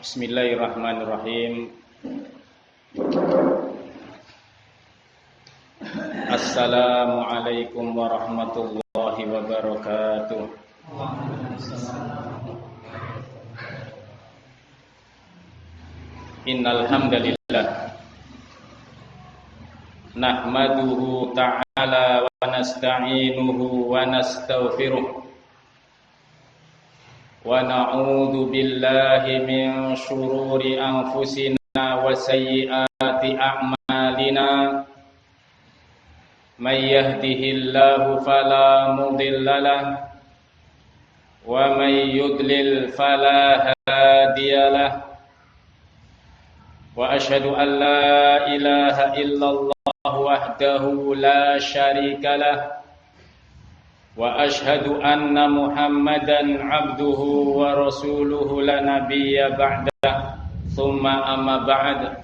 Bismillahirrahmanirrahim. Assalamualaikum warahmatullahi wabarakatuh. Innal hamdalillah nahmaduhu ta'ala wa nasta'inuhu wa nastaghfiruh wa na'udzu billahi min shururi anfusina wa sayyiati a'malina may yahdihillahu fala mudilla lahu wa may yudlil fala hadiyalah wa asyhadu an la ilaha illallah wahdahu la syarika lahu wa asyhadu anna Muhammadan abduhu wa rasuluhu la nabiyya ba'da thumma amma ba'd.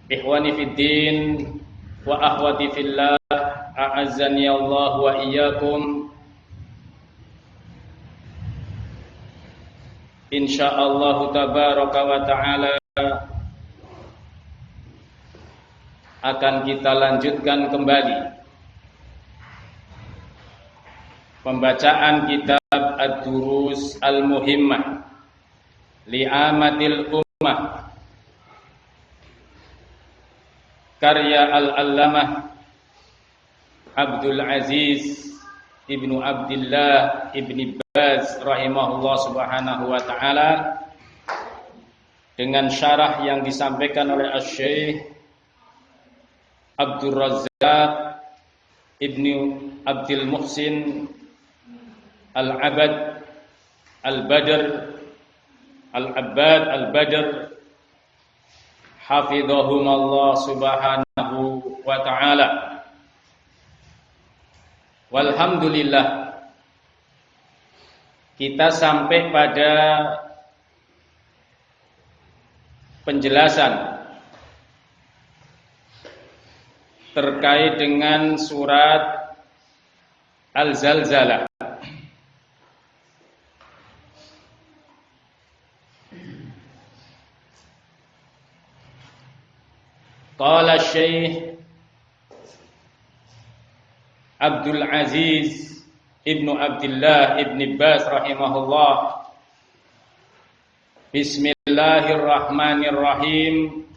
Ikhwani fid din wa akhwati fillah, a'azzani Allah wa iyyakum. Insyaallah tabaraka wa ta'ala akan kita lanjutkan kembali pembacaan kitab Ad-Durus Al-Muhimmah Li'amatil Ummah karya Al-Allamah Abdul Aziz Ibnu Abdillah Ibni Baz rahimahullah subhanahu wa ta'ala, dengan syarah yang disampaikan oleh Asy-Syaikh Abdul Razzaq Ibnu Abdul Muhsin Al-Abad Al-Badr Al-Abbad Al-Badr hafidhahumallah subhanahu wa ta'ala. Walhamdulillah, kita sampai pada penjelasan terkait dengan surat Al-Zalzalah. Qala Syekh Abdul Aziz Ibnu Abdillah Ibni Baz rahimahullah, Bismillahirrahmanirrahim.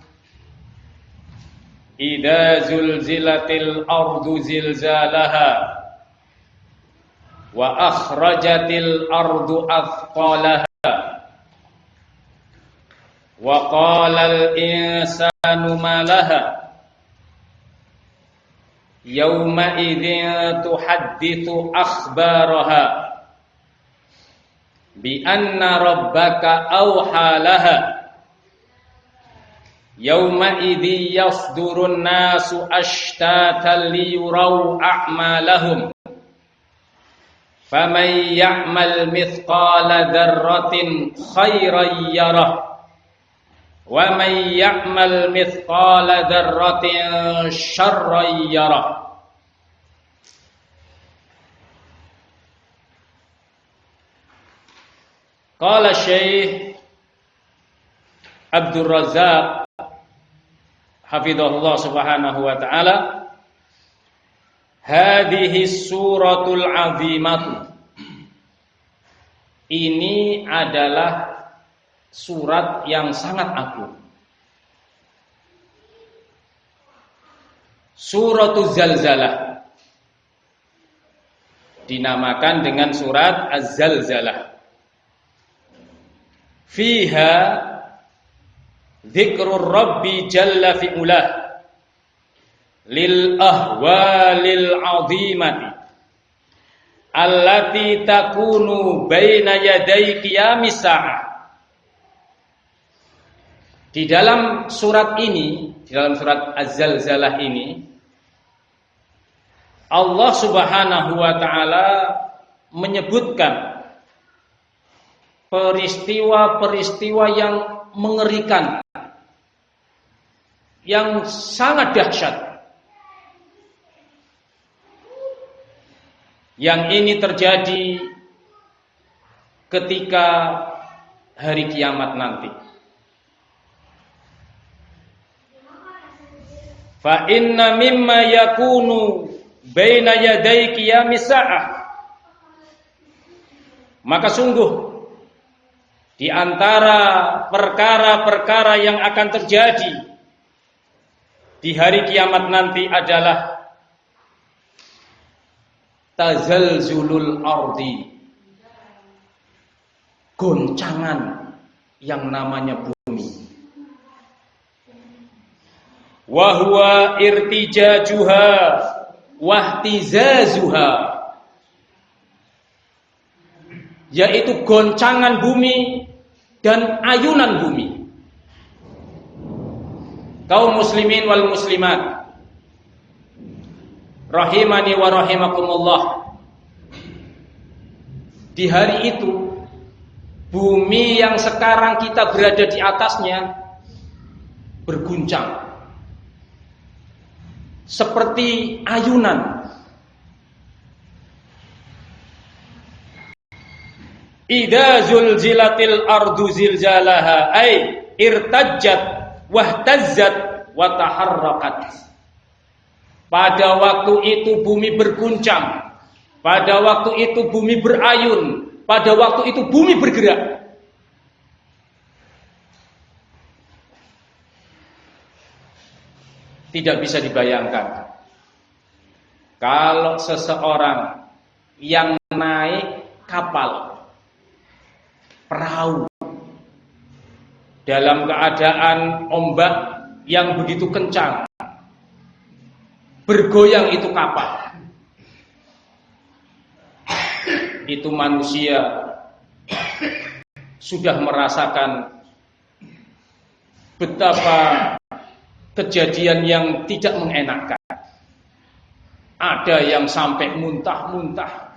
Idza zulzilatil ardu zilzalaha wa akhrajatil ardu athqalaha wa qalal insanu ma laha yauma idzin tuhadditsu akhbaraha bi anna rabbaka awha laha yauma idzi yasdurun nasu ashtatan liyuraw a'malahum faman ya'mal mithqala dzarratin khairan yarah wa man ya'mal mithqala dzarratin syarran yarah. Qala Syekh Abdul Razzaq hafidhahullah subhanahu wa ta'ala, hadhihi suratul azimatu, ini adalah surat yang sangat agung. Suratul Zalzalah dinamakan dengan surat Az-Zalzalah. Fiha dzikrur rabbi jalla fi'ulah lil ahwalil azimati allati takunu baina yaday qiyamis sa'ah. Di dalam surat ini, di dalam surat Az-Zalzalah ini, Allah Subhanahu wa ta'ala menyebutkan peristiwa-peristiwa yang mengerikan, yang sangat dahsyat, yang ini terjadi ketika hari kiamat nanti. Fa inna mimma yakunu baina yaday qiyamis sa'ah, maka sungguh di antara perkara-perkara yang akan terjadi di hari kiamat nanti adalah tazalzulul ardi, goncangan yang namanya bumi. Wa huwa irtijajuha wahtizazuha, yaitu goncangan bumi dan ayunan bumi. Kaum muslimin wal muslimat rahimani wa rahimakumullah, di hari itu bumi yang sekarang kita berada di atasnya berguncang seperti ayunan. Idza zulzilatil ardu zilzalaha ay irtajjat wahtazzat wa taharrakat. Pada waktu itu bumi berguncang, pada waktu itu bumi berayun, pada waktu itu bumi bergerak. Tidak bisa dibayangkan kalau seseorang yang naik kapal, perahu, dalam keadaan ombak yang begitu kencang, bergoyang itu kapal. Itu manusia sudah merasakan betapa kejadian yang tidak mengenakan. Ada yang sampai muntah-muntah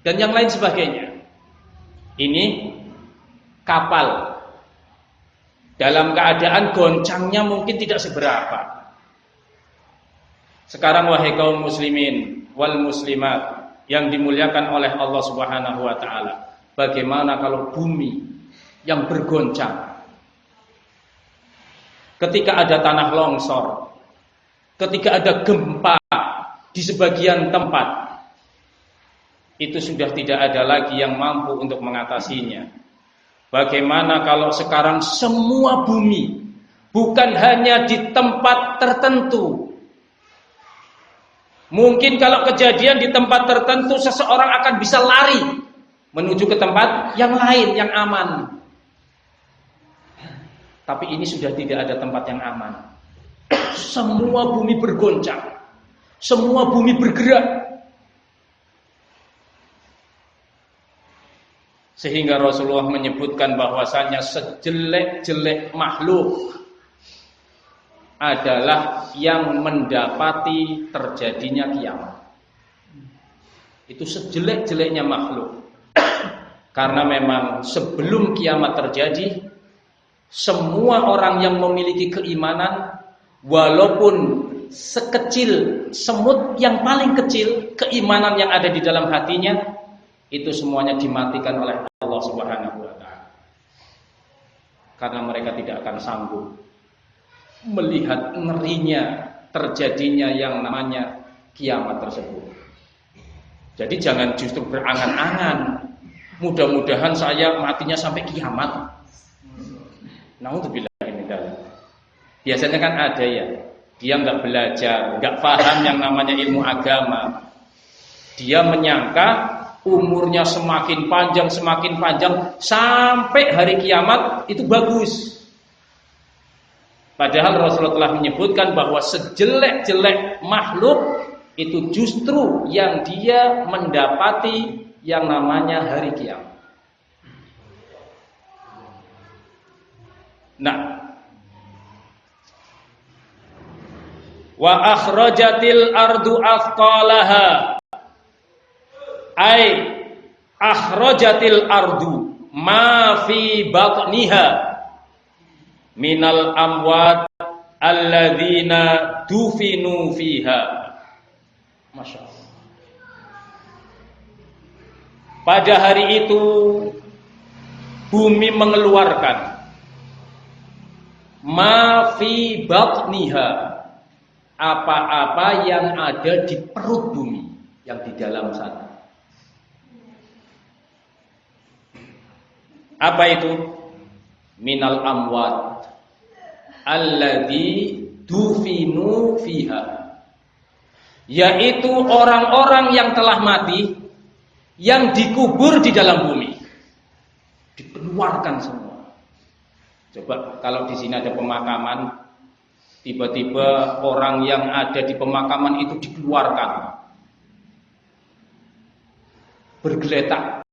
dan yang lain sebagainya. Ini kapal dalam keadaan goncangnya mungkin tidak seberapa. Sekarang wahai kaum muslimin wal muslimat yang dimuliakan oleh Allah Subhanahu wa taala, bagaimana kalau bumi yang bergoncang? Ketika ada tanah longsor, ketika ada gempa di sebagian tempat, itu sudah tidak ada lagi yang mampu untuk mengatasinya. Bagaimana kalau sekarang semua bumi, bukan hanya di tempat tertentu. Mungkin kalau kejadian di tempat tertentu, seseorang akan bisa lari menuju ke tempat yang lain, yang aman. Tapi ini sudah tidak ada tempat yang aman. Semua bumi bergoncang, semua bumi bergerak. Sehingga Rasulullah menyebutkan bahwasanya sejelek-jelek makhluk adalah yang mendapati terjadinya kiamat. Itu sejelek-jeleknya makhluk. Karena memang sebelum kiamat terjadi, semua orang yang memiliki keimanan, walaupun sekecil semut yang paling kecil, keimanan yang ada di dalam hatinya, itu semuanya dimatikan oleh Allah Subhanahu wa taala. Karena mereka tidak akan sanggup melihat ngerinya terjadinya yang namanya kiamat tersebut. Jadi jangan justru berangan-angan, mudah-mudahan saya matinya sampai kiamat. Naudzubillah min dzalik. Biasanya kan ada ya, dia nggak belajar, nggak paham yang namanya ilmu agama. Dia menyangka umurnya semakin panjang sampai hari kiamat itu bagus. Padahal Rasulullah telah menyebutkan bahwa sejelek-jelek makhluk itu justru yang dia mendapati yang namanya hari kiamat. Nah, wa akhrajatil ardu athqalaha, ay akhrajatil ardu ma fi batniha minal amwat alladzina dufinu fiha. Masya Allah. Pada hari itu bumi mengeluarkan ma fi batniha, apa-apa yang ada di perut bumi, yang di dalam sana. Apa itu? Minal amwat alladzi dufinu fiha, yaitu orang-orang yang telah mati yang dikubur di dalam bumi, dikeluarkan semua. Coba kalau di sini ada pemakaman, tiba-tiba orang yang ada di pemakaman itu dikeluarkan, bergeletak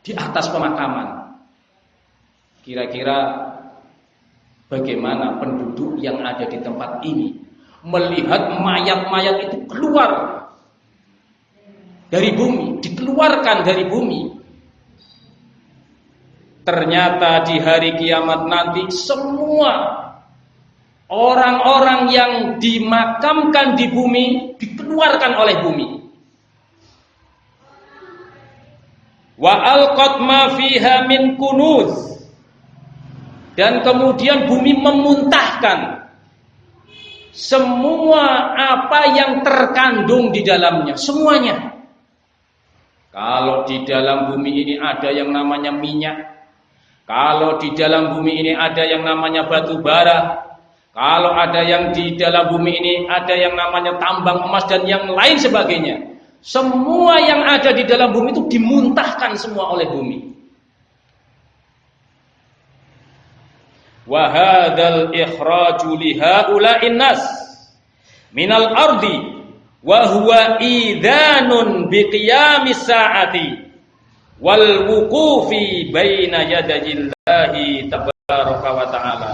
di atas pemakaman. Kira-kira bagaimana penduduk yang ada di tempat ini melihat mayat-mayat itu keluar dari bumi, dikeluarkan dari bumi? Ternyata di hari kiamat nanti semua orang-orang yang dimakamkan di bumi dikeluarkan oleh bumi. Wa alqat ma fiha min kunuz, dan kemudian bumi memuntahkan semua apa yang terkandung di dalamnya, semuanya. Kalau di dalam bumi ini ada yang namanya minyak, kalau di dalam bumi ini ada yang namanya batu bara, kalau ada yang di dalam bumi ini ada yang namanya tambang emas dan yang lain sebagainya, semua yang ada di dalam bumi itu dimuntahkan semua oleh bumi. Wa hadzal ikhraju li haula'in nas minal ardi wa huwa idhanun biqiyamis sa'ati wal wuqufi baina yadayillahi tabaraka wa ta'ala.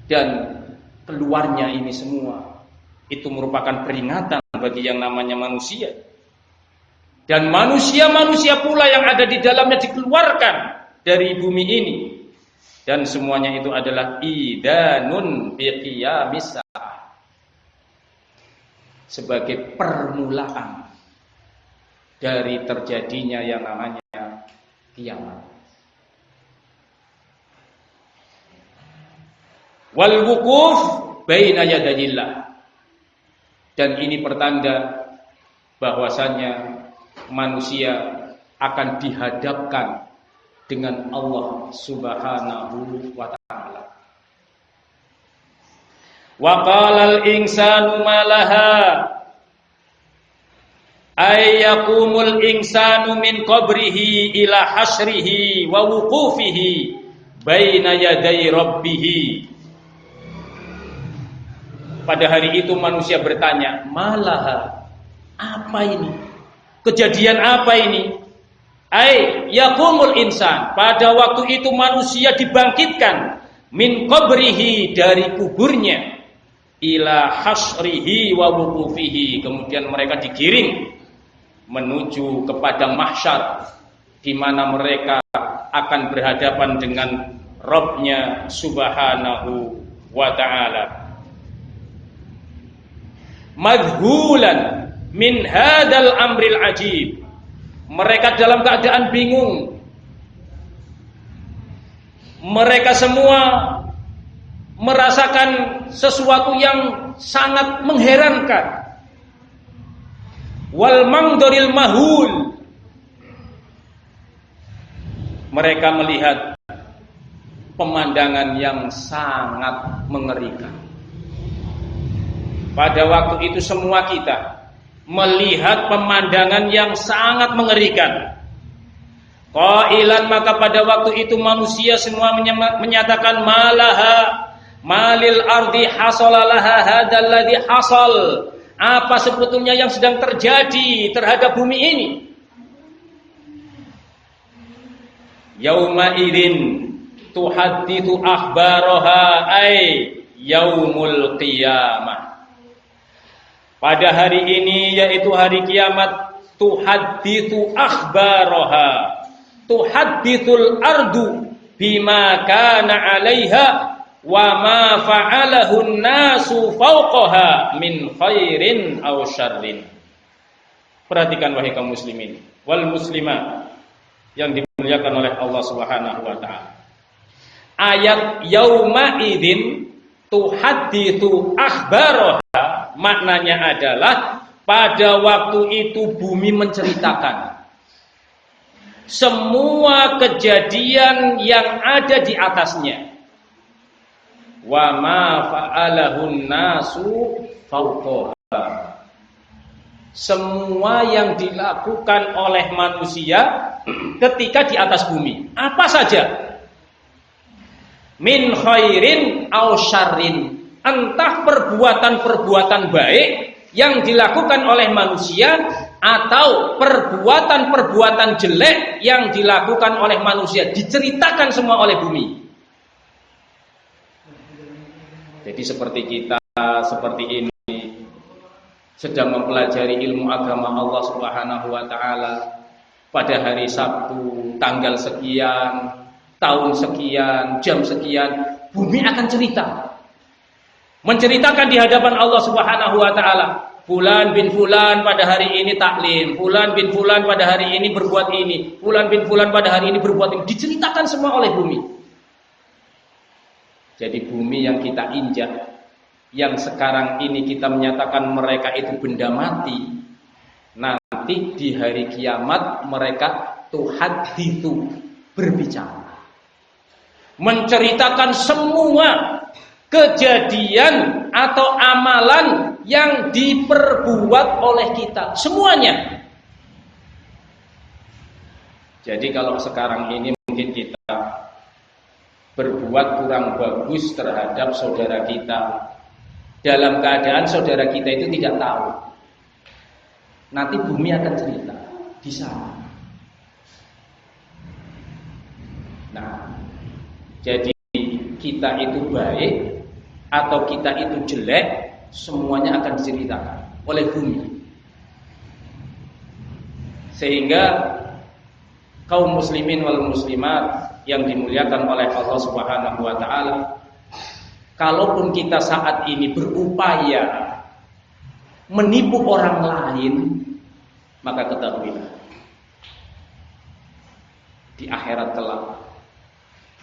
Dan keluarnya ini semua itu merupakan peringatan bagi yang namanya manusia. Dan manusia-manusia pula yang ada di dalamnya dikeluarkan dari bumi ini. Dan semuanya itu adalah idanun biqiyamis sa'ah, sebagai permulaan dari terjadinya yang namanya kiamat. Wal wuquf baina yadayillah, dan ini pertanda bahwasanya manusia akan dihadapkan dengan Allah Subhanahu wa ta'ala. Wa qalal insanu malaha, ay yaqumul insanu min qabrihi ila hasyrihi wa wuqufihi baina yaday rabbih. Pada hari itu manusia bertanya, malaha, apa ini? Kejadian apa ini? Ai yaqumul insan, pada waktu itu manusia dibangkitkan min qabrihi, dari kuburnya, ila hasyrihi wa wuqufihi, kemudian mereka digiring menuju kepada mahsyar, di mana mereka akan berhadapan dengan Rabb-nya Subhanahu wa ta'ala. Madhulan min hadal amril ajib, mereka dalam keadaan bingung. Mereka semua merasakan sesuatu yang sangat mengherankan. Wal mangdoril mahul, mereka melihat pemandangan yang sangat mengerikan. Pada waktu itu semua kita melihat pemandangan yang sangat mengerikan. Qailan, maka pada waktu itu manusia semua menyatakan, malaha, malil ardi hasalalaha hadzal ladzi hasal, apa sebetulnya yang sedang terjadi terhadap bumi ini? Yauma idzin tuhadditsu akhbaraha, ay yaumul qiyamah. Pada hari ini, yaitu hari kiamat, tuhadditsu akhbaraha, tuhadditsul ardu bima kana 'alaiha wa ma fa'alahu an-nasu fawqaha min khairin aw syarrin. Perhatikan wahai kaum muslimin, wal muslimat yang dimuliakan oleh Allah Subhanahu wa taala. Ayat yauma idzin tuhadditsu akhbaraha maknanya adalah pada waktu itu bumi menceritakan semua kejadian yang ada di atasnya. Wa ma fa'alahun nasu fawqaha. Semua yang dilakukan oleh manusia ketika di atas bumi. Apa saja? Min khairin aw syarrin. Entah perbuatan-perbuatan baik yang dilakukan oleh manusia atau perbuatan-perbuatan jelek yang dilakukan oleh manusia, diceritakan semua oleh bumi. Jadi seperti kita seperti ini sedang mempelajari ilmu agama Allah Subhanahu wa taala pada hari Sabtu tanggal sekian, tahun sekian, jam sekian, bumi akan cerita. Menceritakan di hadapan Allah Subhanahu wa taala, fulan bin fulan pada hari ini taklim, fulan bin fulan pada hari ini berbuat ini, fulan bin fulan pada hari ini berbuat ini, diceritakan semua oleh bumi. Jadi bumi yang kita injak, yang sekarang ini kita menyatakan mereka itu benda mati, nanti di hari kiamat mereka tuhaditsu, berbicara, menceritakan semua kejadian atau amalan yang diperbuat oleh kita, semuanya. Jadi kalau sekarang ini mungkin kita berbuat kurang bagus terhadap saudara kita, dalam keadaan saudara kita itu tidak tahu, nanti bumi akan cerita di sana. Nah, jadi kita itu baik atau kita itu jelek, semuanya akan diceritakan oleh bumi. Sehingga kaum muslimin wal muslimat yang dimuliakan oleh Allah Subhanahu wa taala, kalaupun kita saat ini berupaya menipu orang lain, maka ketahuilah di akhirat kelak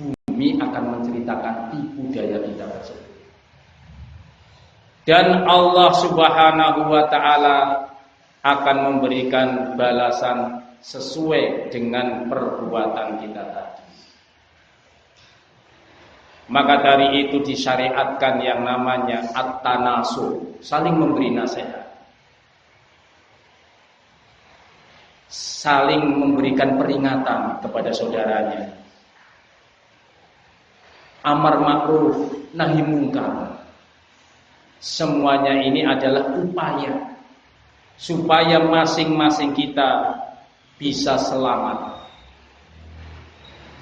bumi akan menceritakan tipu daya kita tersebut. Dan Allah Subhanahu wa taala akan memberikan balasan sesuai dengan perbuatan kita tadi. Maka dari itu disyariatkan yang namanya at-tanasuh, saling memberi nasihat, saling memberikan peringatan kepada saudaranya, amar ma'ruf nahi mungkar. Semuanya ini adalah upaya supaya masing-masing kita bisa selamat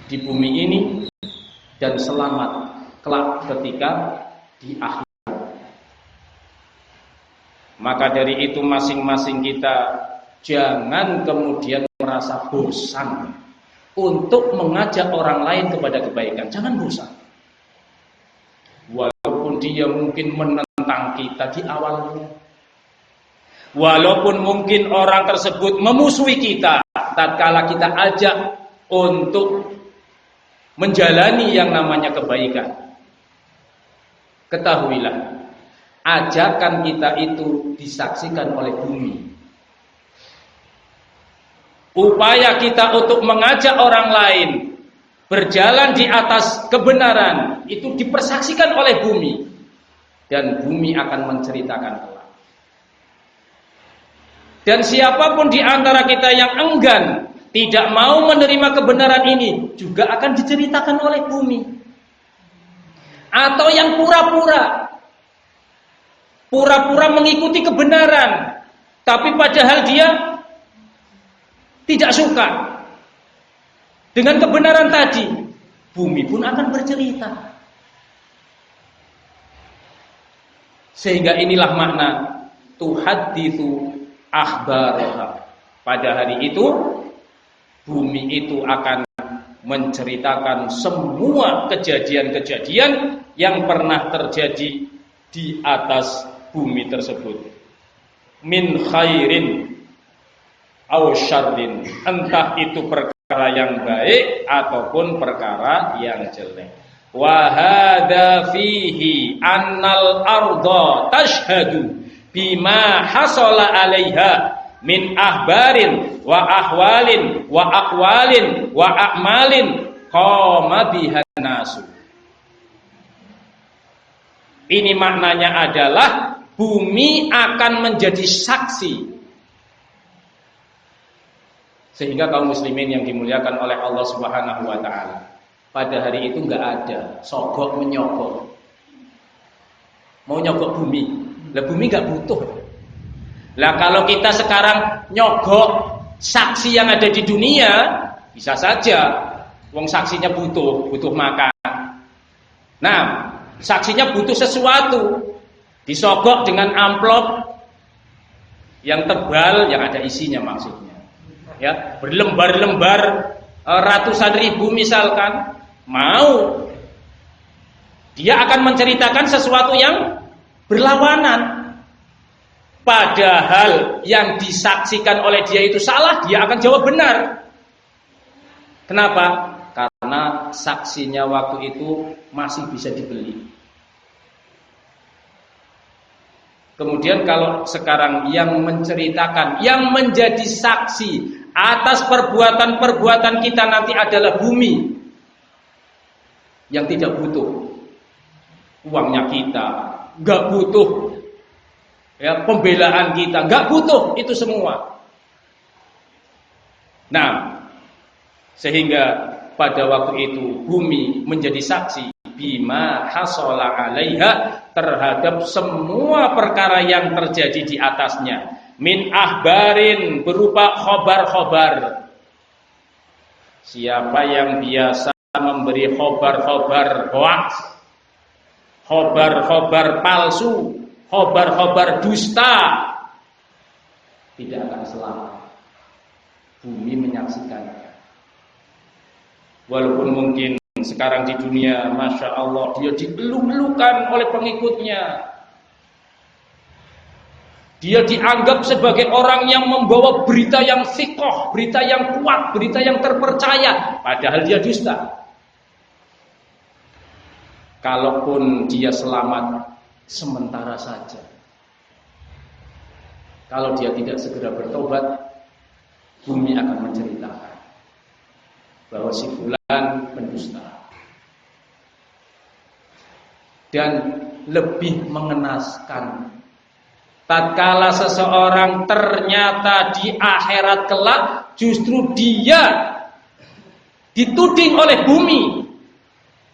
di bumi ini dan selamat kelak ketika di akhirat. Maka dari itu masing-masing kita jangan kemudian merasa bosan untuk mengajak orang lain kepada kebaikan. Jangan bosan. Walaupun dia mungkin menentang kita di awalnya, walaupun mungkin orang tersebut memusuhi kita, tatkala kita ajak untuk menjalani yang namanya kebaikan, ketahuilah ajakan kita itu disaksikan oleh bumi. Upaya kita untuk mengajak orang lain berjalan di atas kebenaran itu dipersaksikan oleh bumi, dan bumi akan menceritakan kelak. Dan siapapun di antara kita yang enggan, tidak mau menerima kebenaran ini, juga akan diceritakan oleh bumi. Atau yang pura-pura mengikuti kebenaran, tapi padahal dia tidak suka dengan kebenaran tadi, bumi pun akan bercerita. Sehingga inilah makna tuhaditsu akhbaraha. Pada hari itu bumi itu akan menceritakan semua kejadian-kejadian yang pernah terjadi di atas bumi tersebut. Min khairin, aw syarrin, entah itu perkara yang baik ataupun perkara yang jelek. Wa hadza fihi annal arda tashhadu bima hasala 'alaiha min ahbarin wa ahwalin wa aqwalin wa a'malin qama bihan nasu. Ini maknanya adalah bumi akan menjadi saksi. Sehingga kaum muslimin yang dimuliakan oleh Allah Subhanahu wa taala, pada hari itu enggak ada sogok menyogok. Mau nyogok bumi. Lah bumi enggak butuh. Lah kalau kita sekarang nyogok saksi yang ada di dunia, bisa saja wong saksinya butuh makan. Nah, saksinya butuh sesuatu, disogok dengan amplop yang tebal yang ada isinya maksudnya. Ya, berlembar-lembar ratusan ribu misalkan, mau dia akan menceritakan sesuatu yang berlawanan. Padahal yang disaksikan oleh dia itu salah, dia akan jawab benar. Kenapa? Karena saksinya waktu itu masih bisa dibeli. Kemudian kalau sekarang yang menceritakan, yang menjadi saksi atas perbuatan-perbuatan kita nanti adalah bumi yang tidak butuh uangnya kita, nggak butuh ya pembelaan kita, nggak butuh itu semua. Nah, sehingga pada waktu itu bumi menjadi saksi bima hasala 'alaiha, terhadap semua perkara yang terjadi di atasnya, min ahbarin, berupa khobar-khobar. Siapa yang biasa memberi khobar-khobar hoax, khobar-khobar palsu, khobar-khobar dusta, tidak akan selamat. Bumi menyaksikannya. Walaupun mungkin sekarang di dunia, Masya Allah, dia dielung-elungkan oleh pengikutnya. Dia dianggap sebagai orang yang membawa berita yang sikoh, berita yang kuat, berita yang terpercaya. Padahal dia dusta. Kalaupun dia selamat, sementara saja. Kalau dia tidak segera bertobat, bumi akan menceritakan bahwa si fulan pendusta. Dan lebih mengenaskan, tatkala seseorang ternyata di akhirat kelak justru dia dituding oleh bumi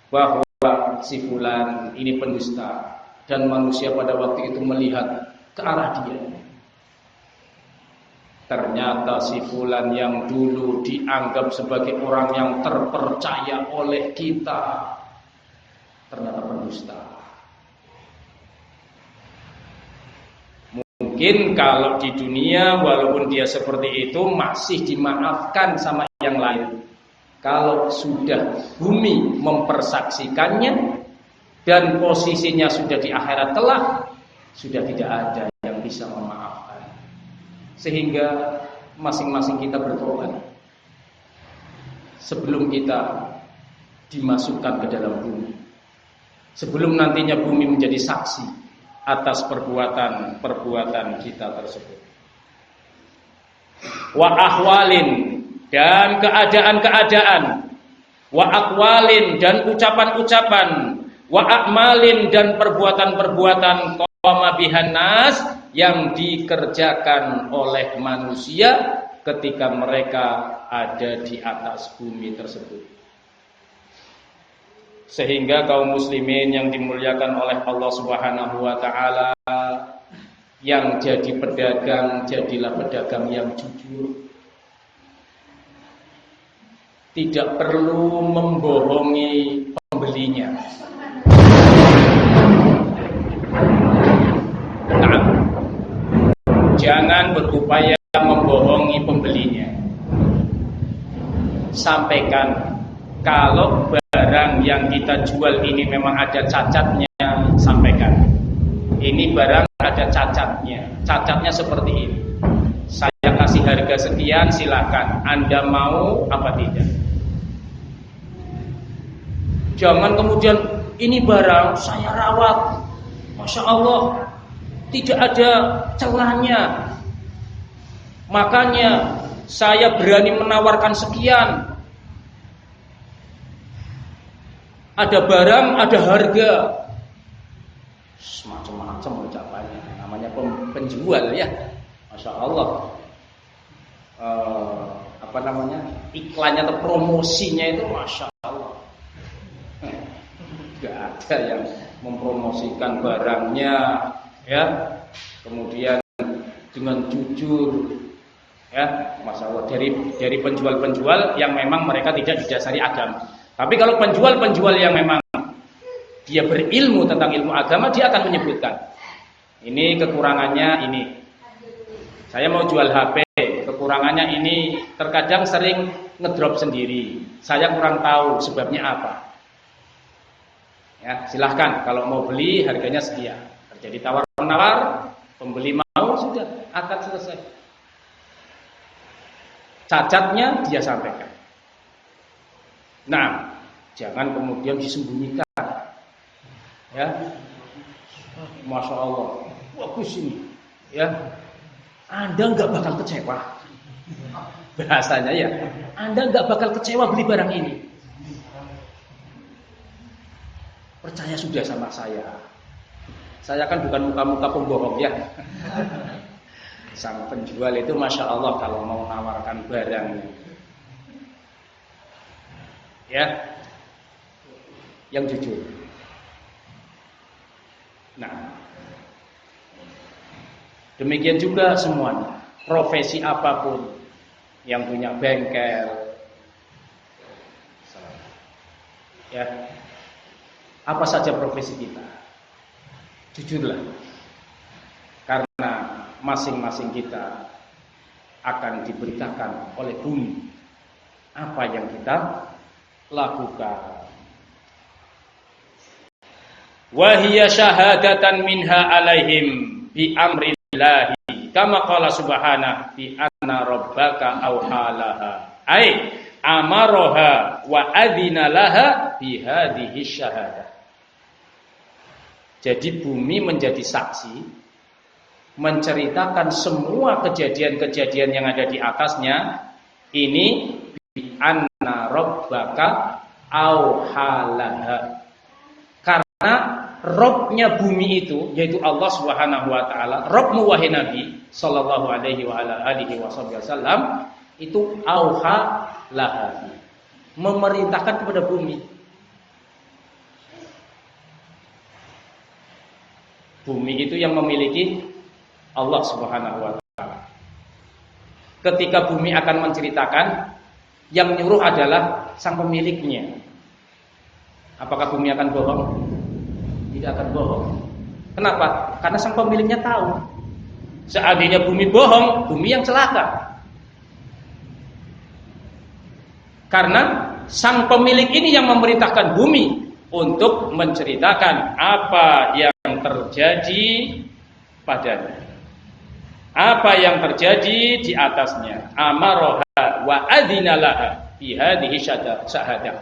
bahwa si fulan ini pendusta, dan manusia pada waktu itu melihat ke arah dia. Ternyata si fulan yang dulu dianggap sebagai orang yang terpercaya oleh kita, ternyata pendusta. Mungkin kalau di dunia walaupun dia seperti itu masih dimaafkan sama yang lain. Kalau sudah bumi mempersaksikannya dan posisinya sudah di akhirat kelak, sudah tidak ada yang bisa memaafkan. Sehingga masing-masing kita bertobat sebelum kita dimasukkan ke dalam bumi, sebelum nantinya bumi menjadi saksi atas perbuatan-perbuatan kita tersebut. Wa ahwalin, dan keadaan-keadaan, wa aqwalin, dan ucapan-ucapan, wa a'malin, dan perbuatan-perbuatan qama bihan nas, yang dikerjakan oleh manusia ketika mereka ada di atas bumi tersebut. Sehingga kaum muslimin yang dimuliakan oleh Allah Subhanahu wa taala, yang jadi pedagang, jadilah pedagang yang jujur. Tidak perlu membohongi pembelinya. Jangan berupaya membohongi pembelinya. Sampaikan kalau barang yang kita jual ini memang ada cacatnya, sampaikan. Ini barang ada cacatnya. Cacatnya seperti ini. Saya kasih harga sekian, silakan. Anda mau apa tidak? Jangan kemudian ini barang saya rawat, Masya Allah, tidak ada celahnya, makanya saya berani menawarkan sekian. Ada barang, ada harga, semacam-macam ucapannya. Namanya penjual ya, Masya Allah. Iklannya atau promosinya itu Masya Allah. Gak ada yang mempromosikan barangnya, ya. Kemudian dengan jujur, ya, Masya Allah, dari penjual-penjual yang memang mereka tidak didasari agama. Tapi kalau penjual-penjual yang memang dia berilmu tentang ilmu agama, dia akan menyebutkan ini kekurangannya ini. Saya mau jual HP, kekurangannya ini, terkadang sering ngedrop sendiri. Saya kurang tahu sebabnya apa. Ya, silahkan kalau mau beli harganya sekian. Terjadi tawar-menawar, pembeli mau, sudah akad selesai. Cacatnya dia sampaikan. Nah, jangan kemudian disembunyikan. Ya, Masya Allah, bagus ini. Ya, Anda nggak bakal kecewa. Bahasanya ya, Anda nggak bakal kecewa beli barang ini. Percaya sudah sama saya. Saya kan bukan muka-muka pembohong ya. Sang penjual itu Masya Allah kalau mau menawarkan barangnya, ya, yang jujur. Nah, demikian juga semuanya, profesi apapun, yang punya bengkel, ya, apa saja profesi kita, jujurlah, karena masing-masing kita akan diberitakan oleh bumi apa yang kita lakukan. Wahiyya syahadatan minha alaihim bi amrillahi kama qala subhanahu bi anna rabbaka awhalaha ay amaroha wa adina laha bi hadhihi syahadah. Jadi bumi menjadi saksi, menceritakan semua kejadian-kejadian yang ada di atasnya. Ini bi anna rabbaka awhalaha, karena Robnya bumi itu yaitu Allah Subhanahu wa taala, Robmu wahai Nabi sallallahu alaihi wa ala alihi wasallam, itu auha laha, memerintahkan kepada bumi. Bumi itu yang memiliki Allah Subhanahu wa taala. Ketika bumi akan menceritakan, yang nyuruh adalah sang pemiliknya. Apakah bumi akan bohong? Tidak akan bohong. Kenapa? Karena sang pemiliknya tahu. Seandainya bumi bohong, bumi yang celaka. Karena sang pemilik ini yang memerintahkan bumi untuk menceritakan apa yang terjadi padanya, apa yang terjadi di atasnya. Amaroha wa adzinalaha bi hadhihi syahadah.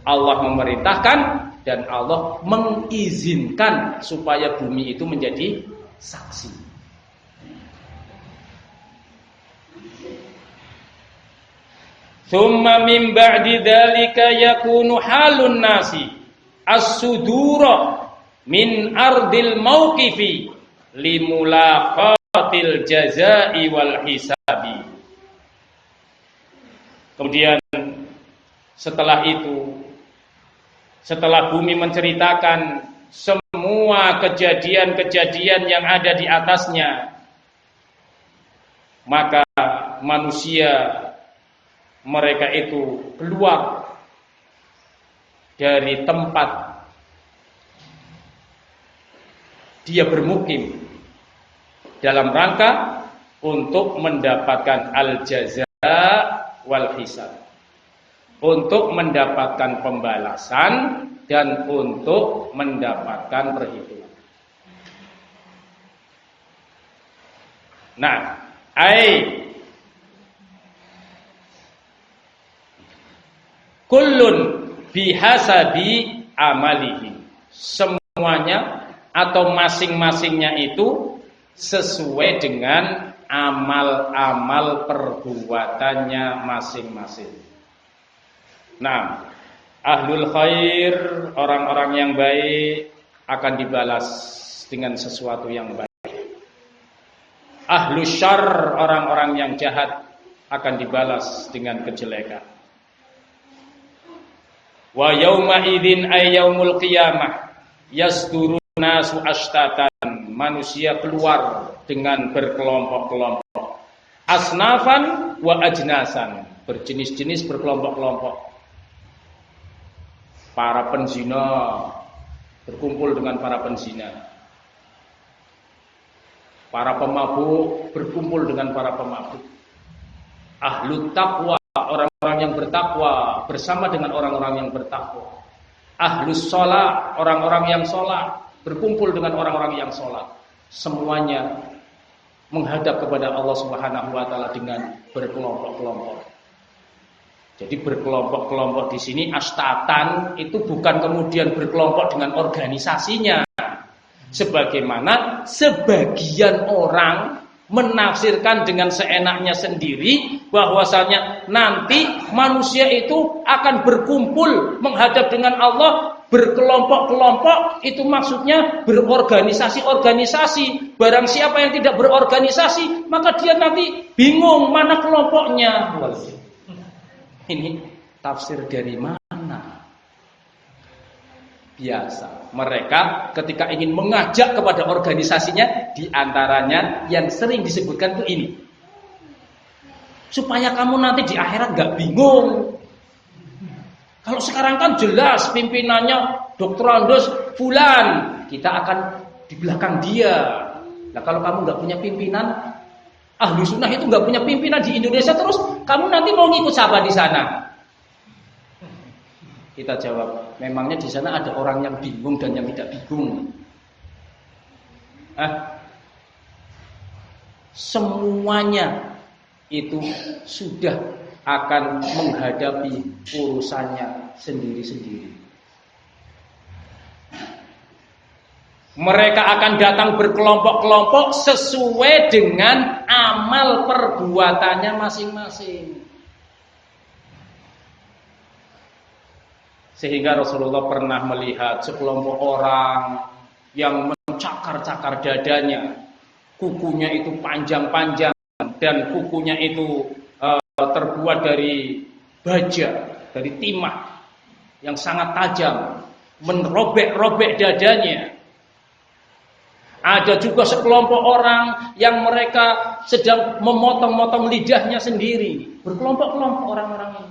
Allah memerintahkan dan Allah mengizinkan supaya bumi itu menjadi saksi. Tsumma min ba'di dzalika yakunu halun nasi as-sudura min ardil mauqifi limulaqatil jazaa'i wal hisabi. Kemudian setelah itu, setelah bumi menceritakan semua kejadian-kejadian yang ada di atasnya, maka manusia mereka itu keluar dari tempat dia bermukim dalam rangka untuk mendapatkan al-jazaa wal hisab, untuk mendapatkan pembalasan dan untuk mendapatkan perhitungan. Nah, Kullun bihasabi amalihi. Semuanya atau masing-masingnya itu sesuai dengan amal-amal perbuatannya masing-masing. Nah, ahlul khair, orang-orang yang baik akan dibalas dengan sesuatu yang baik. Ahlus syarr, orang-orang yang jahat akan dibalas dengan kejelekan. Wa yauma idzin ay yaumul qiyamah yasdurun nasu ashtatan. Manusia keluar dengan berkelompok-kelompok. Asnafan wa ajnasan, berjenis-jenis, berkelompok-kelompok. Para penzina berkumpul dengan para penzina. Para pemabuk berkumpul dengan para pemabuk. Ahlut taqwa, orang-orang yang bertakwa bersama dengan orang-orang yang bertakwa. Ahlus sholat, orang-orang yang sholat berkumpul dengan orang-orang yang sholat. Semuanya menghadap kepada Allah Subhanahu wa taala dengan berkelompok-kelompok. Jadi berkelompok-kelompok di sini astatan itu bukan kemudian berkelompok dengan organisasinya. Sebagaimana sebagian orang menafsirkan dengan seenaknya sendiri bahwasanya nanti manusia itu akan berkumpul menghadap dengan Allah berkelompok-kelompok, itu maksudnya berorganisasi-organisasi. Barang siapa yang tidak berorganisasi, maka dia nanti bingung mana kelompoknya. Ini tafsir dari mana? Biasa. Mereka ketika ingin mengajak kepada organisasinya, diantaranya yang sering disebutkan itu ini. Supaya kamu nanti di akhirat gak bingung. Kalau sekarang kan jelas pimpinannya Dr. Andos Fulan, kita akan di belakang dia. Nah kalau kamu gak punya pimpinan, ahlu sunnah itu gak punya pimpinan di Indonesia, terus kamu nanti mau ngikut siapa di sana? Kita jawab, memangnya di sana ada orang yang bingung dan yang tidak bingung. Semuanya itu sudah akan menghadapi urusannya sendiri-sendiri. Mereka akan datang berkelompok-kelompok sesuai dengan amal perbuatannya masing-masing. Sehingga Rasulullah pernah melihat sekelompok orang yang mencakar-cakar dadanya. Kukunya itu panjang-panjang dan kukunya itu terbuat dari baja, dari timah yang sangat tajam, merobek-robek dadanya. Ada juga sekelompok orang yang mereka sedang memotong-motong lidahnya sendiri. Berkelompok-kelompok orang-orang ini.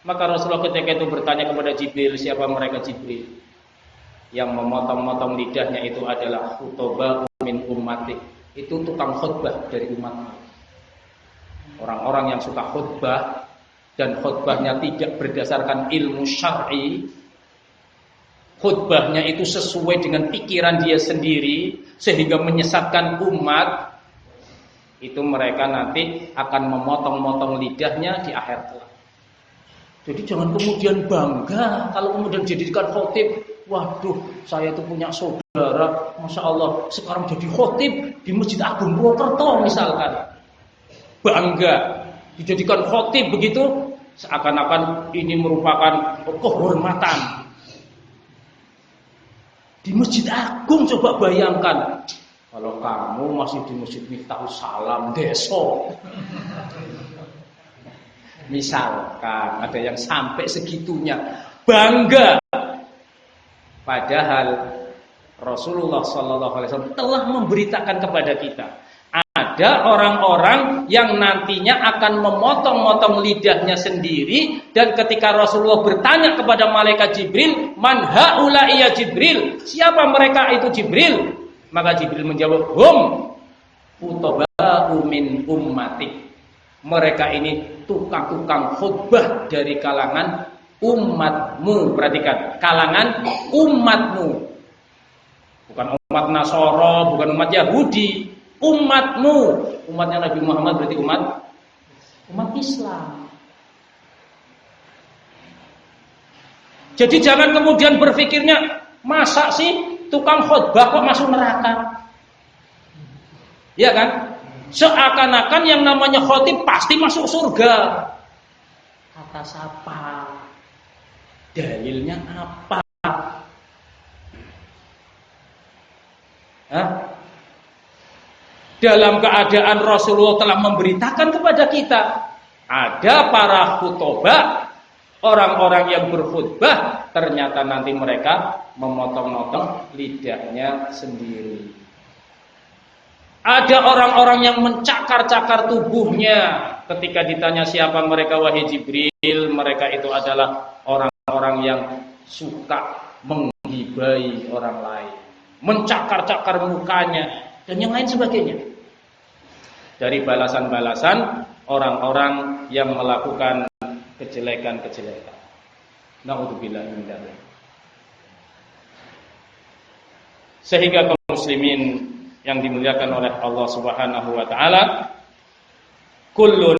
Maka Rasulullah ketika itu bertanya kepada Jibril, siapa mereka Jibril? Yang memotong-motong lidahnya itu adalah khutbah min ummati. Itu tukang khutbah dari umatnya. Orang-orang yang suka khutbah dan khutbahnya tidak berdasarkan ilmu syar'i, khutbahnya itu sesuai dengan pikiran dia sendiri sehingga menyesatkan umat, itu mereka nanti akan memotong-motong lidahnya di akhir kelak. Jadi jangan kemudian bangga kalau kemudian dijadikan khotib. Waduh, saya itu punya saudara, Masya Allah, sekarang jadi khotib di Masjid Agung Purwokerto misalkan. Bangga dijadikan khotib begitu, seakan-akan ini merupakan kehormatan. Di Masjid Agung coba bayangkan, kalau kamu masih di Masjid Miftahus Salam Deso. Misalkan ada yang sampai segitunya bangga. Padahal Rasulullah SAW telah memberitakan kepada kita, ada orang-orang yang nantinya akan memotong-motong lidahnya sendiri, dan ketika Rasulullah bertanya kepada malaikat Jibril, man haula ya Jibril, siapa mereka itu Jibril? Maka Jibril menjawab, hum futaba'u min ummatik. Mereka ini tukang-tukang khutbah dari kalangan umatmu. Perhatikan, kalangan umatmu. Bukan umat Nasara, bukan umat Yahudi. Umatmu, umatnya Nabi Muhammad berarti umat Islam. Jadi jangan kemudian berpikirnya, masa sih tukang khotbah kok masuk neraka? Ya kan? Seakan-akan yang namanya khotib pasti masuk surga. Kata siapa? Dalilnya apa? Hah? Dalam keadaan Rasulullah telah memberitakan kepada kita, ada para khutbah, orang-orang yang berkhutbah, ternyata nanti mereka memotong-motong lidahnya sendiri. Ada orang-orang yang mencakar-cakar tubuhnya. Ketika ditanya siapa mereka, wahai Jibril, mereka itu adalah orang-orang yang suka menggibai orang lain, mencakar-cakar mukanya, dan yang lain sebagainya. Dari balasan-balasan orang-orang yang melakukan kejelekan-kejelekan. Na'udzubillah min dzalik. Sehingga kaum muslimin yang dimuliakan oleh Allah Subhanahu wa taala, kullun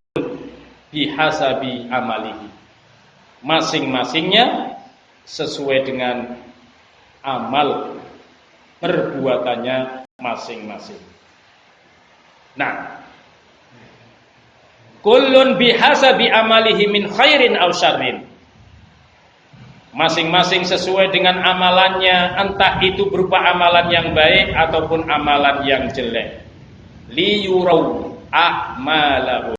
bihasabi amalihi. Masing-masingnya sesuai dengan amal perbuatannya masing-masing. Nah, kullun bihasabi amalihi min khairin aw syarrin. Masing-masing sesuai dengan amalannya, entah itu berupa amalan yang baik ataupun amalan yang jelek. Liyurau a'malahum.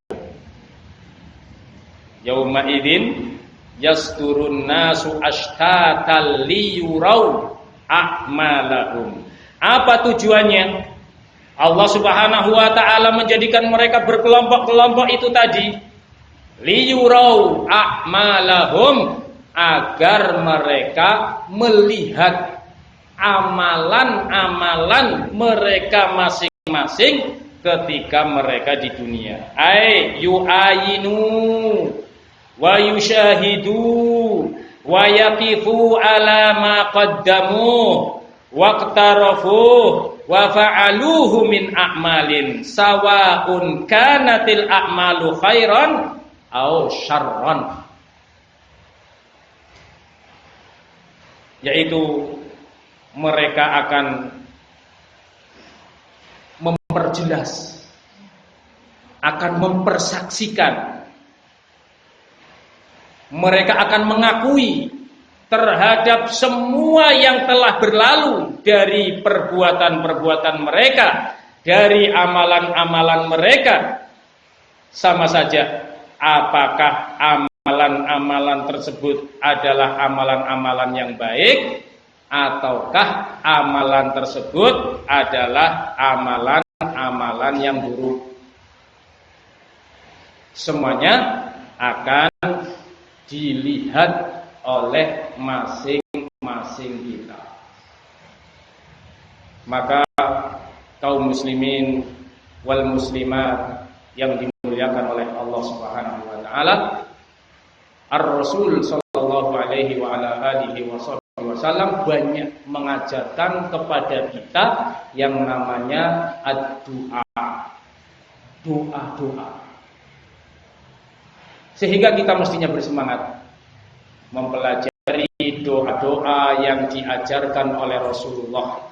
Yauma idzin yasturun nasu ashtatal liyurau a'malahum. Apa tujuannya? Allah Subhanahu wa taala menjadikan mereka berkelompok-kelompok itu tadi. Liyurau a'malahum, agar mereka melihat amalan-amalan mereka masing-masing ketika mereka di dunia. Ai yu'ayinu wa yushahidu wa yaqifu ala ma qaddamu waqtarafu wa fa'aluhu min a'malin sawa'un kanatil a'malu khairan aw syarran. Yaitu mereka akan memperjelas, akan mempersaksikan, mereka akan mengakui terhadap semua yang telah berlalu dari perbuatan-perbuatan mereka, dari amalan-amalan mereka, sama saja apakah amalan-amalan tersebut adalah amalan-amalan yang baik ataukah amalan tersebut adalah amalan-amalan yang buruk. Semuanya akan dilihat oleh masing-masing kita. Maka kaum muslimin wal muslimat yang dimuliakan oleh Allah Subhanahu wa taala, Ar-Rasul sallallahu alaihi wa ala alihi wasallam banyak mengajarkan kepada kita yang namanya ad-du'a. Doa-doa. Sehingga kita mestinya bersemangat mempelajari doa-doa yang diajarkan oleh Rasulullah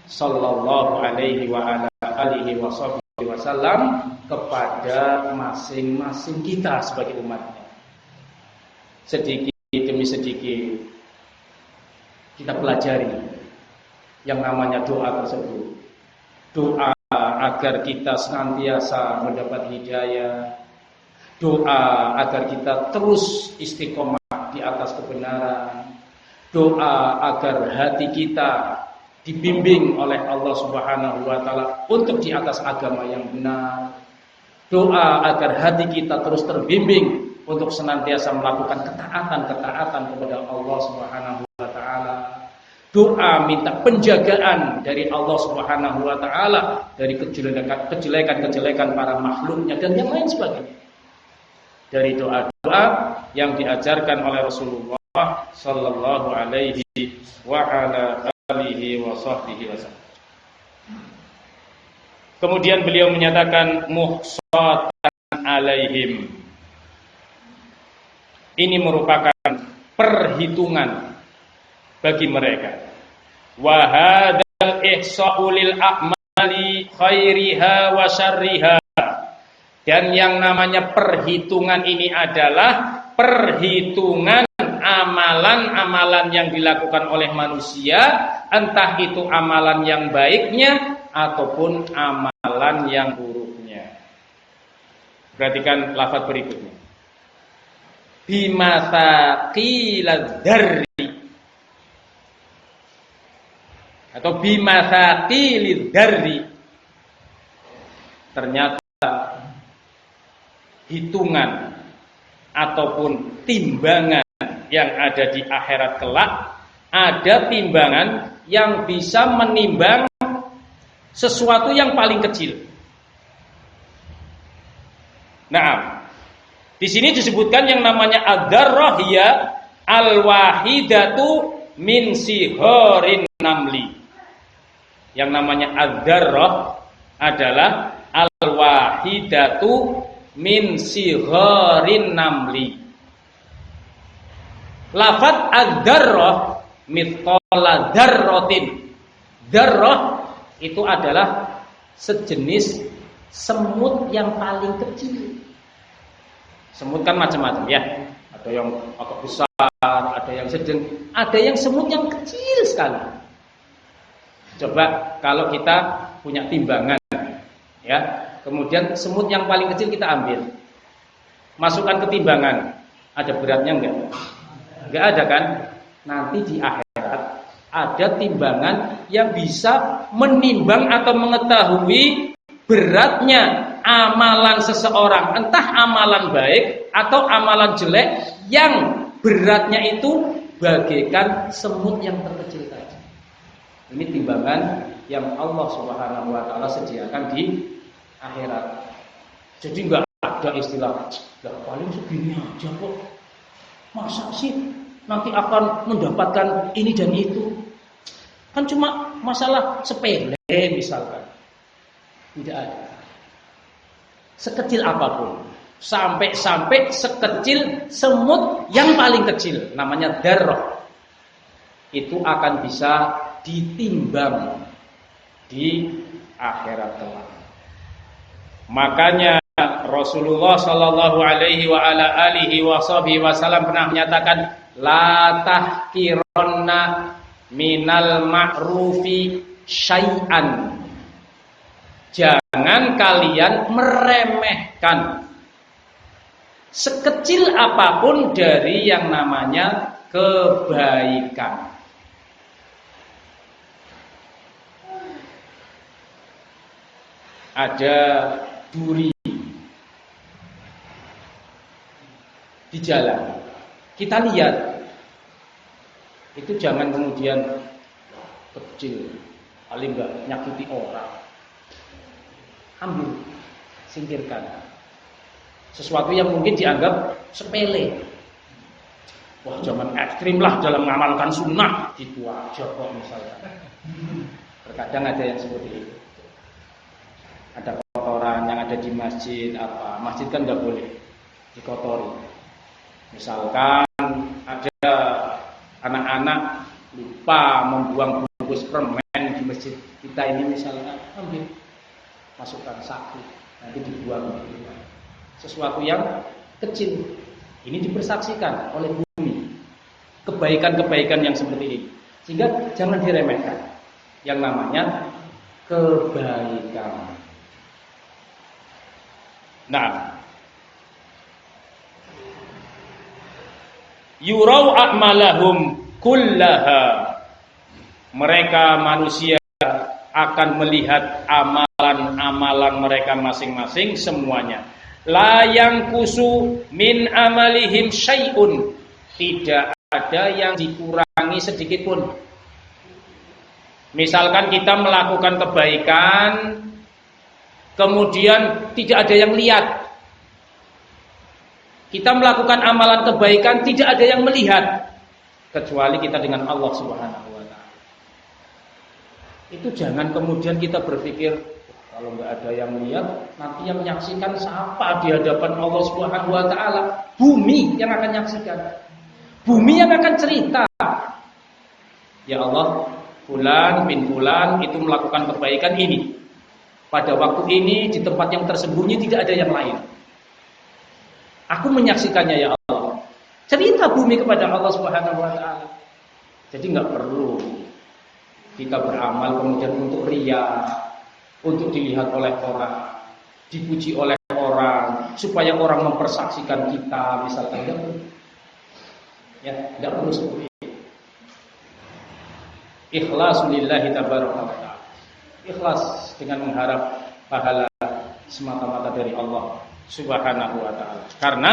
sallallahu alaihi wa ala alihi wasallam kepada masing-masing kita sebagai umatnya. Sedikit demi sedikit kita pelajari yang namanya doa tersebut. Doa agar kita senantiasa mendapat hidayah. Doa agar kita terus istiqomah di atas kebenaran. Doa agar hati kita dibimbing oleh Allah Subhanahu wa taala untuk di atas agama yang benar. Doa agar hati kita terus terbimbing untuk senantiasa melakukan ketaatan-ketaatan kepada Allah Subhanahu wa taala. Doa minta penjagaan dari Allah Subhanahu wa taala dari kejelekan-kejelekan para makhluknya dan yang lain sebagainya. Dari doa-doa yang diajarkan oleh Rasulullah sallallahu alaihi wa ala alihi wa sahbihi wasallam. Kemudian beliau menyatakan muhsatan alaihim. Ini merupakan perhitungan bagi mereka. Wa hadzal ihsa'u lil a'mali khairiha wa syarriha. Dan yang namanya perhitungan ini adalah perhitungan amalan-amalan yang dilakukan oleh manusia, entah itu amalan yang baiknya ataupun amalan yang buruknya. Perhatikan lafaz berikutnya. Bimatsaqilad darri atau bimatsaqilid darri. Ternyata hitungan ataupun timbangan yang ada di akhirat kelak, ada timbangan yang bisa menimbang sesuatu yang paling kecil. Nah, di sini disebutkan yang namanya ad-darrah ya al-wahidatu min sihorin namli. Yang namanya ad-darrah adalah al-wahidatu min sihorin namli. Lafaz ad-darrah mithqala darratin. Darrah itu adalah sejenis semut yang paling kecil. Semut kan macam-macam ya. Ada yang agak besar, ada yang sedang, ada yang semut yang kecil sekali. Coba kalau kita punya timbangan ya, kemudian semut yang paling kecil kita ambil, masukkan ke timbangan, ada beratnya enggak? Enggak ada kan? Nanti di akhirat ada timbangan yang bisa menimbang atau mengetahui beratnya amalan seseorang, entah amalan baik atau amalan jelek, yang beratnya itu bagaikan semut yang terkecil tadi. Ini timbangan yang Allah Subhanahu wa taala sediakan di akhirat. Jadi enggak ada istilah paling segini aja kok. Masa sih nanti akan mendapatkan ini dan itu? Kan cuma masalah sepele misalkan. Tidak ada. Sekecil apapun, sampai sekecil semut yang paling kecil, namanya darrah, itu akan bisa ditimbang di akhirat kelak. Makanya Rasulullah Shallallahu Alaihi wa ala alihi wasallam pernah menyatakan, la tahkironna minal ma'rufi syai'an. Jangan kalian meremehkan sekecil apapun dari yang namanya kebaikan. Ada duri di jalan, kita lihat, itu jangan kemudian kecil, paling enggak nyakiti orang. Ambil, singkirkan. Sesuatu yang mungkin dianggap sepele. Wah, jangan ekstrim lah dalam mengamalkan sunnah, gitu aja kok misalnya. Terkadang ada yang seperti itu. Ada kotoran yang ada di masjid, apa? Masjid kan nggak boleh dikotori. Misalkan ada anak-anak lupa membuang bungkus permen di masjid kita ini misalnya, ambil, masukkan saku, nanti dibuang. Sesuatu yang kecil ini dipersaksikan oleh bumi, kebaikan-kebaikan yang seperti ini, sehingga jangan diremehkan yang namanya kebaikan. Nah, yurau a'malahum kullaha, mereka manusia akan melihat amalan-amalan mereka masing-masing semuanya. La yang kusu min amalihim syai'un, tidak ada yang dikurangi sedikit pun. Misalkan kita melakukan kebaikan, kemudian tidak ada yang lihat. Kita melakukan amalan kebaikan, tidak ada yang melihat, kecuali kita dengan Allah Subhanahu wa ta'ala. Itu jangan kemudian kita berpikir, kalau nggak ada yang lihat, nanti yang menyaksikan siapa di hadapan Allah Subhanahu wa ta'ala? Bumi yang akan menyaksikan. Bumi yang akan cerita. Ya Allah, fulan bin fulan itu melakukan kebaikan ini. Pada waktu ini di tempat yang tersembunyi tidak ada yang lain. Aku menyaksikannya ya Allah. Cerita bumi kepada Allah Subhanahu wa taala. Jadi enggak perlu kita beramal kemudian untuk riya, untuk dilihat oleh orang, dipuji oleh orang, supaya orang mempersaksikan kita misalkan. Ya, enggak perlu seperti itu. Ikhlas lillahi tabaraka wa ta'ala. Ikhlas dengan mengharap pahala semata-mata dari Allah Subhanahu wa ta'ala. Karena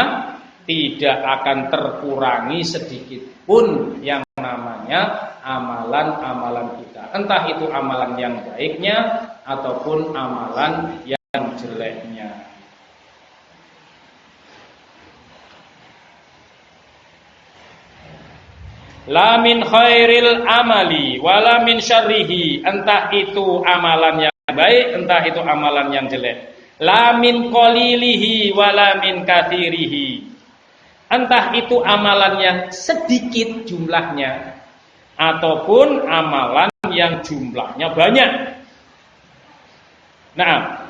tidak akan terkurangi sedikit pun yang namanya amalan-amalan kita. Entah itu amalan yang baiknya ataupun amalan yang jeleknya. La min khairil amali wala min syarrihi. Entah itu amalan yang baik, entah itu amalan yang jelek. La min qalilihi wala min katsirihi. Entah itu amalan yang sedikit jumlahnya ataupun amalan yang jumlahnya banyak. Nah,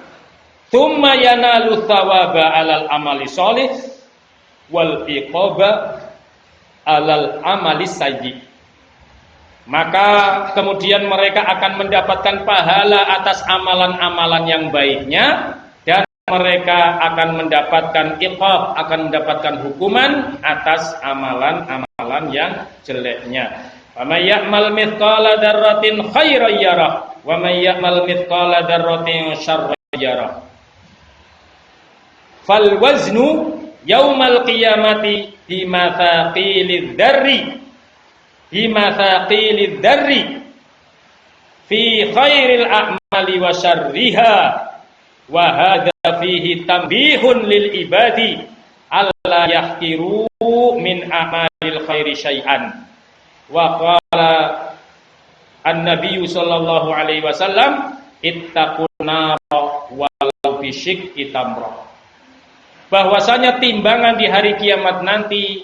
tsumma yanalu tsawaba 'alal amali shalih wal iqaba 'alal amali sayyi. Maka kemudian mereka akan mendapatkan pahala atas amalan-amalan yang baiknya, dan mereka akan mendapatkan iqab, akan mendapatkan hukuman atas amalan-amalan yang jeleknya. Wa may ya'mal mithqala dzarratin khairan yarah wa may ya'mal mithqala dzarratin syarran yarah. Fal waznu yaumal qiyamati bimathaqilid dzarri fi khairil a'mali wa syarriha. Wa hadza fihi tanbihun lil ibadi alla yahqiru min a'malil khairi syai'an. Wa qala an-nabiy sallallahu alaihi wasallam ittaqun nar walau bisyikki tamrah. Bahwasanya timbangan di hari kiamat nanti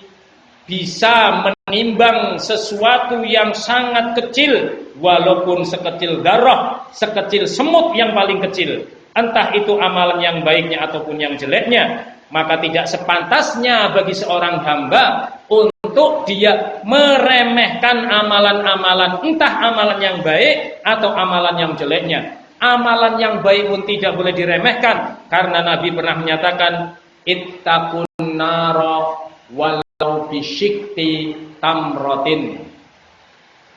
bisa menimbang sesuatu yang sangat kecil, walaupun sekecil darah, sekecil semut yang paling kecil. Entah itu amalan yang baiknya ataupun yang jeleknya, maka tidak sepantasnya bagi seorang hamba untuk dia meremehkan amalan-amalan, entah amalan yang baik atau amalan yang jeleknya. Amalan yang baik pun tidak boleh diremehkan, karena Nabi pernah menyatakan ittaqun nara walau bisyikti tamratin.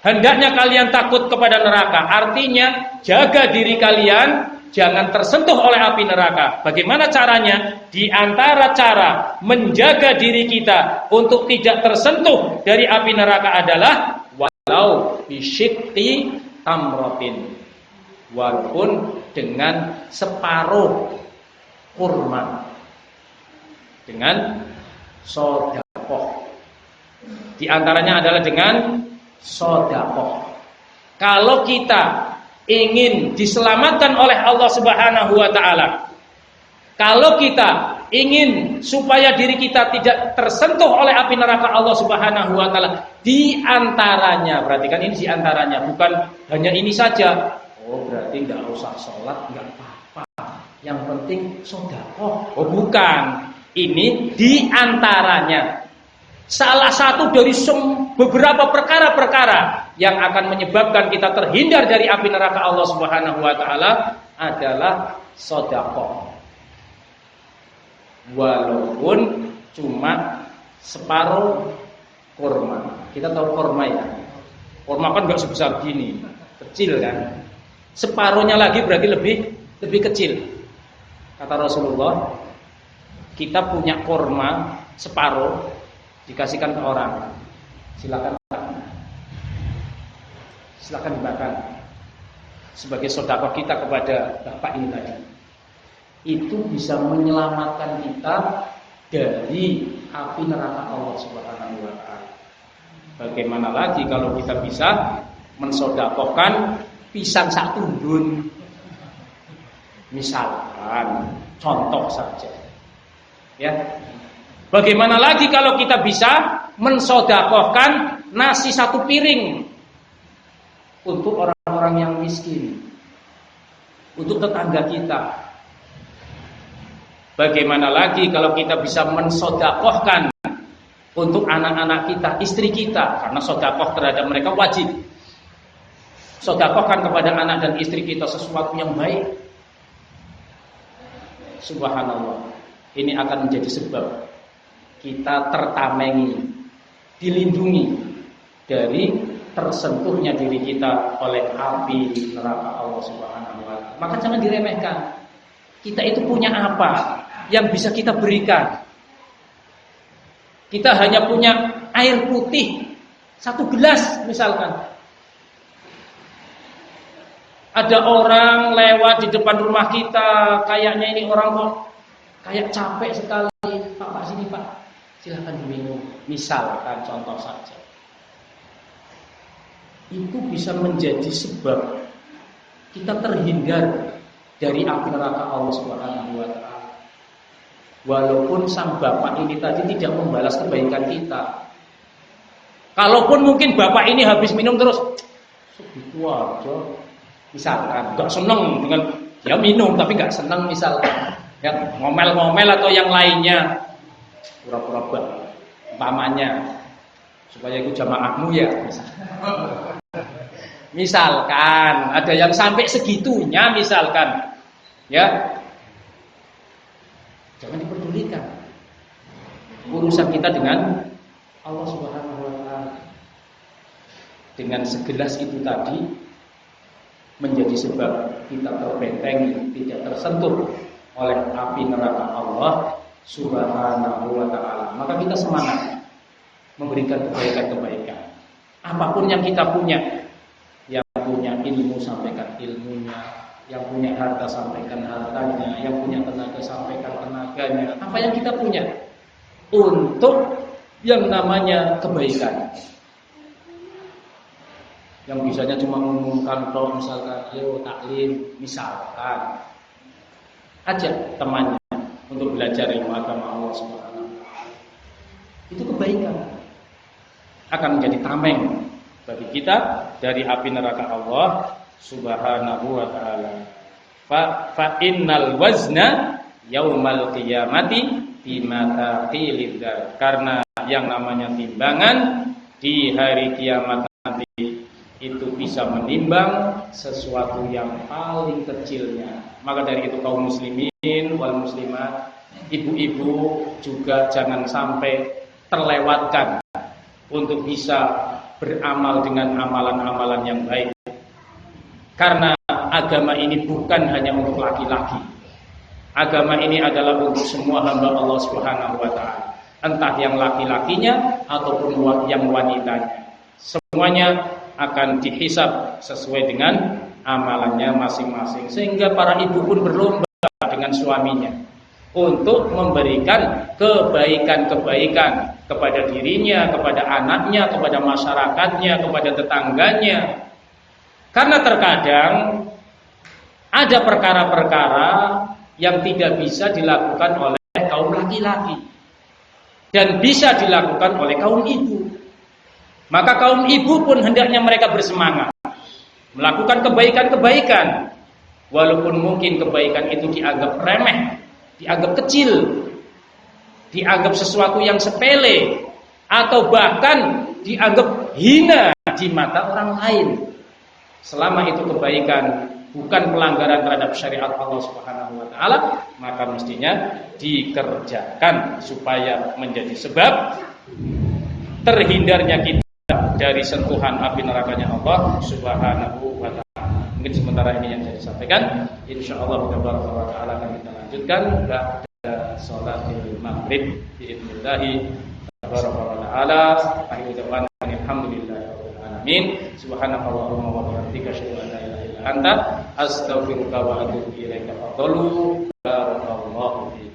Hendaknya kalian takut kepada neraka. Artinya jaga diri kalian jangan tersentuh oleh api neraka. Bagaimana caranya? Di antara cara menjaga diri kita untuk tidak tersentuh dari api neraka adalah walau bisyikti tamratin, walaupun dengan separuh kurma, dengan sedekah. Di antaranya adalah dengan sedekah. Kalau kita ingin diselamatkan oleh Allah Subhanahu wa taala, kalau kita ingin supaya diri kita tidak tersentuh oleh api neraka Allah Subhanahu wa taala, di antaranya, perhatikan ini di antaranya, bukan hanya ini saja. Oh, berarti enggak usah sholat, enggak apa-apa. Yang penting sedekah. Oh, bukan. Ini di antaranya. Salah satu dari beberapa perkara-perkara yang akan menyebabkan kita terhindar dari api neraka Allah Subhanahu wa taala adalah sedekah. Walaupun cuma separuh kurma. Kita tahu kurma ya. Kurma kan enggak sebesar gini, kecil kan. Separuhnya lagi berarti lebih kecil. Kata Rasulullah, kita punya kurma separuh dikasihkan ke orang, silakan dimakan sebagai sedekah kita kepada bapak ini tadi. Itu bisa menyelamatkan kita dari api neraka Allah Subhanahu wa taala. Bagaimana lagi kalau kita bisa mensedekahkan pisang sak tundun, misalkan, contoh saja, ya. Bagaimana lagi kalau kita bisa mensodakohkan nasi 1 piring untuk orang-orang yang miskin, untuk tetangga kita. Bagaimana lagi kalau kita bisa mensodakohkan untuk anak-anak kita, istri kita, karena sodakoh terhadap mereka wajib. Sodakohkan kepada anak dan istri kita sesuatu yang baik. Subhanallah, ini akan menjadi sebab kita tertamengi, dilindungi dari tersentuhnya diri kita oleh api neraka Allah Subhanahu wa taala. Maka jangan diremehkan. Kita itu punya apa yang bisa kita berikan? Kita hanya punya air putih 1 gelas misalkan. Ada orang lewat di depan rumah kita, kayaknya ini orang kok kayak capek sekali. Pak, sini Pak, silakan diminum. Misalkan contoh saja. Itu bisa menjadi sebab kita terhindar dari api neraka Allah Subhanahu wa taala. Walaupun sang bapak ini tadi tidak membalas kebaikan kita. Kalaupun mungkin bapak ini habis minum terus segitu aja. Misalkan enggak senang dengan dia minum tapi enggak senang misalkan. Ya, ngomel-ngomel atau yang lainnya. Pura-pura baik. Umpamanya supaya ikut jamaahmu ya misalkan ada yang sampai segitunya misalkan ya, jangan diperdulikan urusan kita dengan Allah Subhanahu wa taala. Dengan segelas itu tadi menjadi sebab kita terbentengi, tidak tersentuh oleh api neraka Allah Subhanahu wa taala. Maka kita semangat memberikan kebaikan-kebaikan. Apapun yang kita punya, yang punya ilmu sampaikan ilmunya, yang punya harta sampaikan hartanya, yang punya tenaga sampaikan tenaganya. Apa yang kita punya untuk yang namanya kebaikan. Yang bisanya cuma mengumumkan toh misalkan, ayo taklim, misalkan ajak temannya untuk belajar ilmu agama Allah Subhanahu wa taala. Itu kebaikan. Akan menjadi tameng bagi kita dari api neraka Allah Subhanahu wa taala. Fa innal wazna yaumal qiyamati bimataqilid. Karena yang namanya timbangan di hari kiamat nanti itu bisa menimbang sesuatu yang paling kecilnya. Maka dari itu kaum muslimin wal muslimat, ibu-ibu juga jangan sampai terlewatkan untuk bisa beramal dengan amalan-amalan yang baik. Karena agama ini bukan hanya untuk laki-laki. Agama ini adalah untuk semua hamba Allah Subhanahu wa taala. Entah yang laki-lakinya ataupun yang wanitanya. Semuanya akan dihisab sesuai dengan amalannya masing-masing. Sehingga para ibu pun berlomba dengan suaminya untuk memberikan kebaikan-kebaikan kepada dirinya, kepada anaknya, kepada masyarakatnya, kepada tetangganya. Karena terkadang ada perkara-perkara yang tidak bisa dilakukan oleh kaum laki-laki dan bisa dilakukan oleh kaum ibu. Maka kaum ibu pun hendaknya mereka bersemangat melakukan kebaikan-kebaikan, walaupun mungkin kebaikan itu dianggap remeh, dianggap kecil, dianggap sesuatu yang sepele, atau bahkan dianggap hina di mata orang lain. Selama itu kebaikan, bukan pelanggaran terhadap syariat Allah Subhanahu wa taala, maka mestinya dikerjakan supaya menjadi sebab terhindarnya kita dari sentuhan api nerakanya Allah Subhanahu wa taala. Mungkin sementara ini yang saya sampaikan. Insyaallah taala akan kita lanjutkan pada salatul maghrib biidznillah taala. Alhamdulillahirabbil alamin. Subhanakallahumma wa bihamdika asyhadu an la ilaha illa anta astaghfiruka wa atubu ilaika. Barakallahu fiik.